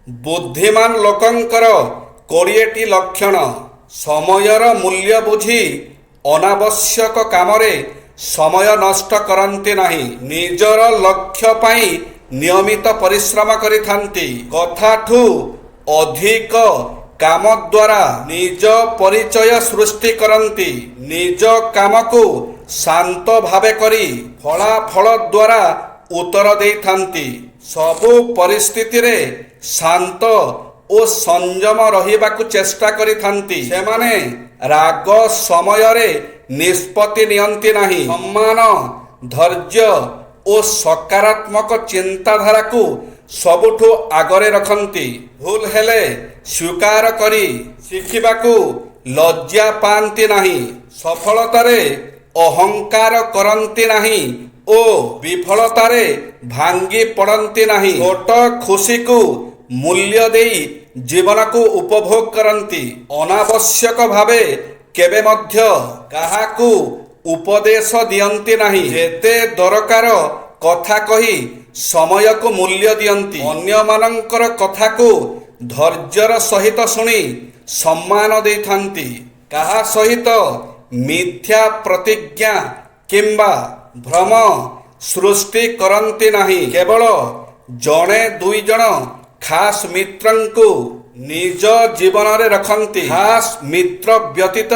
ବୁଦ୍ଧିମାନ ଲୋକଙ୍କର 20ଟି ଲକ୍ଷଣ। ସମୟର ମୂଲ୍ୟ ବୁଝି ଅନାବଶ୍ୟକ କାମରେ ସମୟ ନଷ୍ଟ କରନ୍ତି ନାହିଁ। ନିଜର ଲକ୍ଷ୍ୟ ପାଇଁ ନିୟମିତ ପରିଶ୍ରମ କରିଥାନ୍ତି। କଥାଠୁ ଅଧିକ କାମ ଦ୍ୱାରା ନିଜ ପରିଚୟ ସୃଷ୍ଟି କରନ୍ତି। ନିଜ କାମକୁ ଶାନ୍ତ ଭାବେ କରି ଫଳାଫଳ ଦ୍ୱାରା ଉତ୍ତର ଦେଇଥାନ୍ତି। ସବୁ ପରିସ୍ଥିତିରେ ଶାନ୍ତ ଓ ସଂଯମ ରହିବାକୁ ଚେଷ୍ଟା କରିଥାନ୍ତି। ସେମାନେ ରାଗ ସମୟରେ ନିଷ୍ପତ୍ତି ନିଅନ୍ତି ନାହିଁ। ସମ୍ମାନ, ଧୈର୍ଯ୍ୟ ଓ ସକାରାତ୍ମକ ଚିନ୍ତାଧାରାକୁ ସବୁଠୁ ଆଗରେ ରଖନ୍ତି। ଭୁଲ ହେଲେ ସ୍ୱୀକାର କରି ଶିଖିବାକୁ ଲଜ୍ଜା ପାଆନ୍ତି ନାହିଁ। ସଫଳତାରେ ଅହଙ୍କାର କରନ୍ତି ନାହିଁ ଓ ବିଫଳତାରେ ଭାଙ୍ଗି ପଡ଼ନ୍ତି ନାହିଁ। ଛୋଟ ଖୁସିକୁ ମୂଲ୍ୟ ଦେଇ ଜୀବନକୁ ଉପଭୋଗ କରନ୍ତି। ଅନାବଶ୍ୟକ ଭାବେ କେବେ ମଧ୍ୟ କାହାକୁ ଉପଦେଶ ଦିଅନ୍ତି ନାହିଁ। ଯେତେ ଦରକାର କଥା କହି ସମୟକୁ ମୂଲ୍ୟ ଦିଅନ୍ତି। ଅନ୍ୟମାନଙ୍କର କଥାକୁ ଧୈର୍ଯ୍ୟର ସହିତ ଶୁଣି ସମ୍ମାନ ଦେଇଥାନ୍ତି। କାହା ସହିତ ମିଥ୍ୟା ପ୍ରତିଜ୍ଞା କିମ୍ବା ଭ୍ରମ ସୃଷ୍ଟି କରନ୍ତି ନାହିଁ। କେବଳ ଜଣେ ଦୁଇ ଜଣ ଖାସ୍ ମିତ୍ରଙ୍କୁ ନିଜ ଜୀବନରେ ରଖନ୍ତି। ଖାସ୍ ମିତ୍ର ବ୍ୟତୀତ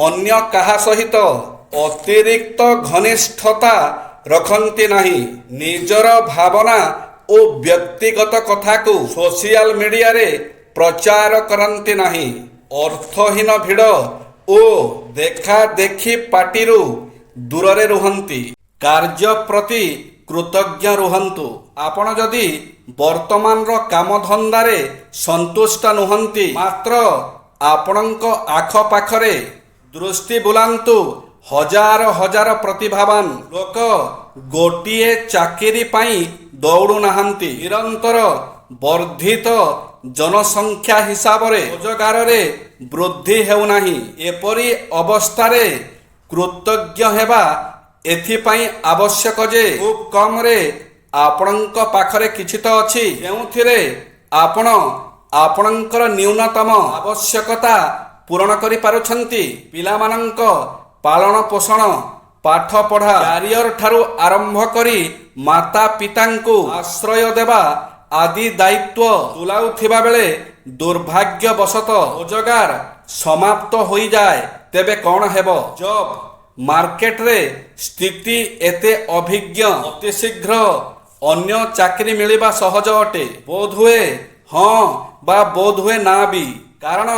ଅନ୍ୟ କାହା ସହିତ ଅତିରିକ୍ତ ଘନିଷ୍ଠତା ରଖନ୍ତି ନାହିଁ। ନିଜର ଭାବନା ଓ ବ୍ୟକ୍ତିଗତ କଥାକୁ ସୋସିଆଲ ମିଡ଼ିଆରେ ପ୍ରଚାର କରନ୍ତି ନାହିଁ। ଅର୍ଥହୀନ ଭିଡ଼ ଓ ଦେଖାଦେଖି ପାର୍ଟିରୁ ଦୂରରେ ରୁହନ୍ତି। କାର୍ଯ୍ୟ ପ୍ରତି କୃତଜ୍ଞ ରୁହନ୍ତୁ। ଆପଣ ଯଦି ବର୍ତ୍ତମାନର କାମଧନ୍ଦାରେ ସନ୍ତୁଷ୍ଟ ନୁହନ୍ତି, ମାତ୍ର ଆପଣଙ୍କ ଆଖପାଖରେ ଦୃଷ୍ଟି ବୁଲାନ୍ତୁ। ହଜାର ହଜାର ପ୍ରତିଭାବାନ ଲୋକ ଗୋଟିଏ ଚାକିରି ପାଇଁ ଦୌଡ଼ୁନାହାନ୍ତି। ନିରନ୍ତର ବର୍ଦ୍ଧିତ ଜନସଂଖ୍ୟା ହିସାବରେ ରୋଜଗାରରେ ବୃଦ୍ଧି ହେଉନାହିଁ। ଏପରି ଅବସ୍ଥାରେ କୃତଜ୍ଞ ହେବା ଏଥିପାଇଁ ଆବଶ୍ୟକ ଯେ ଖୁବ୍ କମରେ ଆପଣଙ୍କ ପାଖରେ କିଛି ତ ଅଛି ଯେଉଁଥିରେ ଆପଣ ଆପଣଙ୍କର ନ୍ୟୁନତମ ଆବଶ୍ୟକତା ପୂରଣ କରିପାରୁଛନ୍ତି। ପିଲାମାନଙ୍କ ପାଳନ ପୋଷଣ, ପାଠପଢ଼ା, କ୍ୟାରିୟର ଠାରୁ ଆରମ୍ଭ କରି ମାତା ପିତାଙ୍କୁ ଆଶ୍ରୟ ଦେବା ଆଦି ଦାୟିତ୍ୱ ତୁଲାଉଥିବା ବେଳେ ଦୁର୍ଭାଗ୍ୟବଶତଃ ରୋଜଗାର ସମାପ୍ତ ହୋଇଯାଏ, ତେବେ କ'ଣ ହେବ? ଜବ୍ ମାର୍କେଟରେ ସ୍ଥିତି ଏତେ ଅଭିଜ୍ଞ, ଅତି ଶୀଘ୍ର ଅନ୍ୟ ଚାକିରି ମିଳିବା ସହଜ ଅଟେ? ବୋଧହୁଏ ହଁ ବା ବୋଧହୁଏ ନା ବି। କାରଣ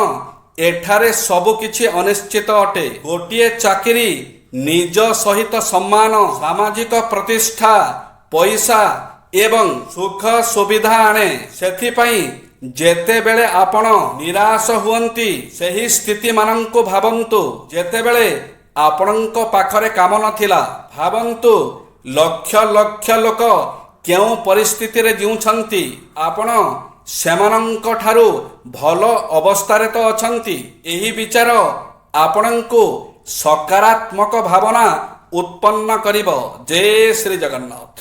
ଏଠାରେ ସବୁ କିଛି ଅନିଶ୍ଚିତ ଅଟେ। ଗୋଟିଏ ଚାକିରି ନିଜ ସହିତ ସମ୍ମାନ, ସାମାଜିକ ପ୍ରତିଷ୍ଠା, ପଇସା ଏବଂ ସୁଖ ସୁବିଧା ଆଣେ। ସେଥିପାଇଁ ଯେତେବେଳେ ଆପଣ ନିରାଶ ହୁଅନ୍ତି, ସେହି ସ୍ଥିତିମାନଙ୍କୁ ଭାବନ୍ତୁ ଯେତେବେଳେ ଆପଣଙ୍କ ପାଖରେ କାମ ନଥିଲା। ଭାବନ୍ତୁ ଲକ୍ଷ ଲକ୍ଷ ଲୋକ କେଉଁ ପରିସ୍ଥିତିରେ ଜିଉଛନ୍ତି। ଆପଣ ସେମାନଙ୍କ ଠାରୁ ଭଲ ଅବସ୍ଥାରେ ତ ଅଛନ୍ତି। ଏହି ବିଚାର ଆପଣଙ୍କୁ ସକାରାତ୍ମକ ଭାବନା ଉତ୍ପନ୍ନ କରିବ। ଜୟ ଶ୍ରୀ ଜଗନ୍ନାଥ।